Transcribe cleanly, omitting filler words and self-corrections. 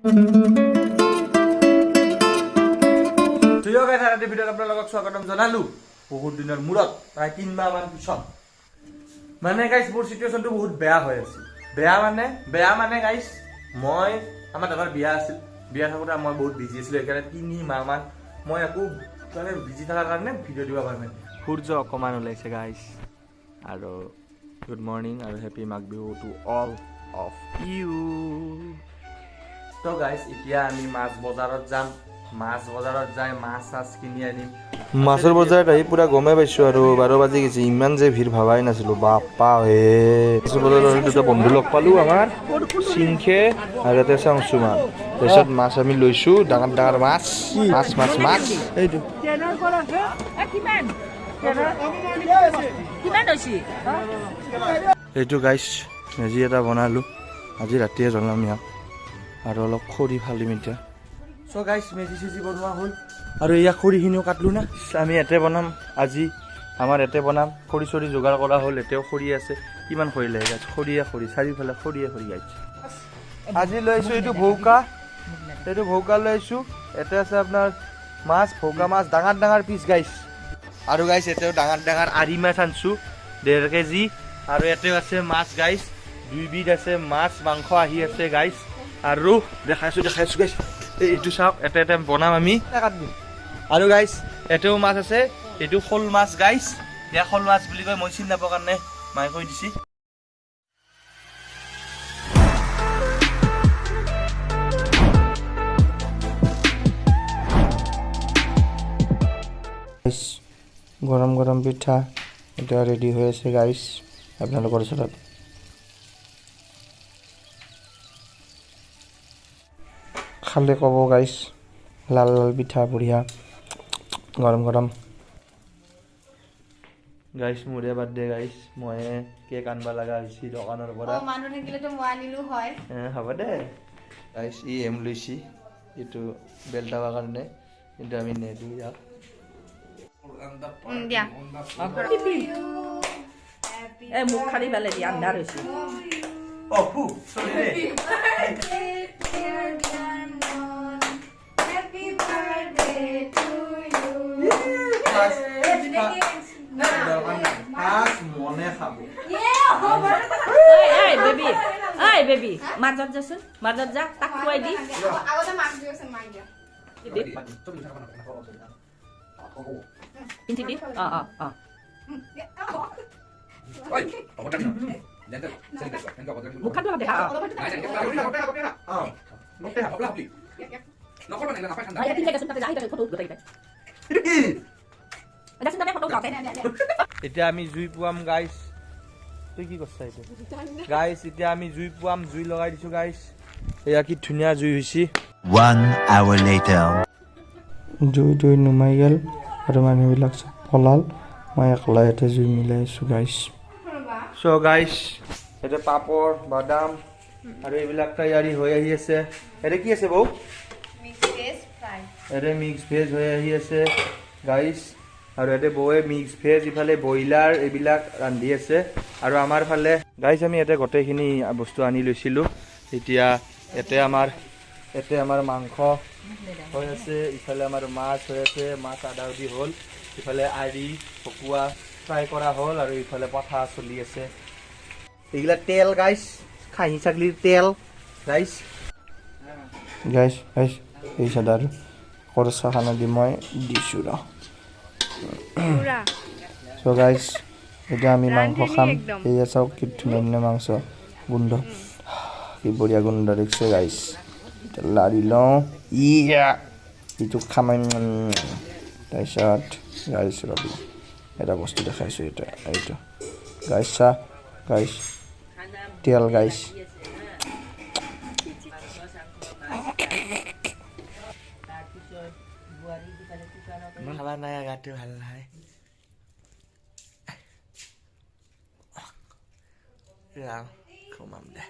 তুইও গাইছ আজি ভিডিঅ'ত আপোনালোকক স্বাগতম জনালো বহুত দিনৰ মূৰত প্ৰায় 3 মাহ মান পিছত মানে গাইছ মোৰ সিচুৱেচনটো বহুত বেয়া হৈ আছে বেয়া মানে গাইছ মই আমাৰ দাদাৰ বিয়া আছিল বিয়া থাকোতে মই বহুত বিজি আছিলো একেবাৰে 3 মাহ মান মই একো মানে বিজি থাকাৰ কাৰণে ভিডিঅ' দিব পৰা নাই সূৰ্য অকমান ওলাইছে গাইছ আৰু গুড মৰ্নিং আৰু happy Magh Bihu to all of you তো গাইছ এতিয়া আমি মাছ বজাৰত যাম মাছ বজাৰত যাই মাছ চাছ কিনি আনিম মাছৰ বজাৰত আহি পুৰা গমেই পাইছো আৰু 12 বাজি গৈছে ইমান যে ভিৰ ভাবাই নাছিলো বাপ্পা হে মাছৰ বজাৰত দুটা বন্ধু লগ পালো আমাৰ সিংখে আৰু এটা চাংচুমান তাৰপিছত মাছ আমি লৈছো ডাঙৰ ডাঙৰ মাছ এইটো এইটো গাইছ মেজি এটা বনালো আজি ৰাতিয়ে জ্বলাম ইয়াক আৰু অলপ খৰি ফালিম এতিয়া সো গাইছ মেজি চেজি বনোৱা হ'ল আৰু এয়া খৰিখিনিও কাটলো না আমি এতে বনাম আজি আমাৰ এতে বনাম খৰি চৰি যোগাৰ কৰা হ'ল এতেও খৰি আছে কিমান খৰি লাগে গাইছ খৰিয়ে খৰি চাৰিওফালে খৰিয়ে খৰি গাইছ আজি লৈছো এইটো ভৌকা লৈছো এতে আছে আপোনাৰ মাছ ভৌকা মাছ ডাঙৰ ডাঙৰ পিচ গাইছ আৰু গাইছ এতেও ডাঙৰ ডাঙৰ আৰি মাছ আনছো 1.5 কেজি আৰু এতেও আছে মাছ গাইছ 2 বিধ আছে মাছ মাংস আহি আছে গাইছ আৰু দেখাইছো গাইছ এইটো চাওক এটা এটা বনাম আমি আৰু গাইছ এতেও মাছ আছে এইটো শল মাছ গাইছ ইয়া শল মাছ বুলি কয় মই চিনি নাপাওঁ কাৰণে মায়ে কৈ দিছি গৰম গৰম পিঠা এটা ৰেডি হৈ আছে গাইছ আপোনালোকৰ ওচৰত খালে ক'ব গাইছ লাল লাল পিঠা বঢ়িয়া গৰম গৰম গাইছ মোৰে বাৰ্থডে গাইছ মই কেক আনবা লগা হৈছি দোকানৰ পৰা মানুহ থাকিলেতো মই আনিলো হয় হ'ব দে গাইছ ই এম লৈছি এইটো বেলটাৱাৰ কাৰণে কিন্তু আমি নেদো ইয়াক দিয়া এ মুখ খালি পেলাই দিয়া আন্ধাৰ হৈছে অ হু চলি দে বেবি মাজত যাচোন মাজত যা তাক খুৱাই দি আগতে মাক দিওচোন মাক দিয়া ইনটি দি ঐ অবটা না লেন্টার সেন্টার এনকা বদল মুখটো দেখা নতে হাবলা হাবলি নকৰবা না নাপাই ঠাণ্ডা আই তিনটা গছন তাতে যাই তাতে ফটো উঠতে এটা কি এটা চিন্তা ফটো উঠাতে এতিয়া আমি জুই পুৱাম গাইস তুই কি কৰছ এটা গাইস এতিয়া আমি জুই পুৱাম জুই লগাই দিছো গাইস এয়া কি ধুনিয়া জুই হইছি 1 hour later জুই নুমাই গেল আৰু মানুহবিলাক সব পলাল মই একলা এটা জুই মিলাইছো গাইস সো গাইস এটা পাপৰ বাদাম আৰু এইবিলাক তৈয়াৰী হৈ আহি আছে এটা কি আছে বৌ মিক্স ভেজ ফ্ৰাই এটা মিক্স ভেজ হৈ আহি আছে গাইস আৰু এটা বৌয়ে মিক্স ভেজ ইফালে বইলাৰ এইবিলাক ৰান্ধি আছে আৰু আমাৰ ফালে গাইস আমি এটা গোটেইখিনি বস্তু আনি লৈছিলো এতিয়া এতে আমাৰ মাংস হৈ আছে ইফালে আমাৰ মাছ হৈ আছে মাছ আদা দি হ'ল ইফালে আৰি পকুৱা ফ্ৰাই কৰা হ'ল আৰু ইফালে পঠা চলি আছে এইগিলা তেল গাইস খাহি ছাগলিৰ তেল গাইস এই সাদাৰ খৰচা খানা দি মই দিছো ৰ সো গাইস এটা আমি মাংস খাম এই চাওক কি ধুনীয়া মাংস গুণ্ড কি বঢ়িয়া গুণ্ড দেখছে গাইস লাৰি লওঁ ইয়া এইটো খামাই তাৰপিছত গাইছ ৰবি এটা বস্তু দেখাইছো এইটো গাইছ তেল গাইছ খাবা নাই গাটো ভাল নহয় খমাম দে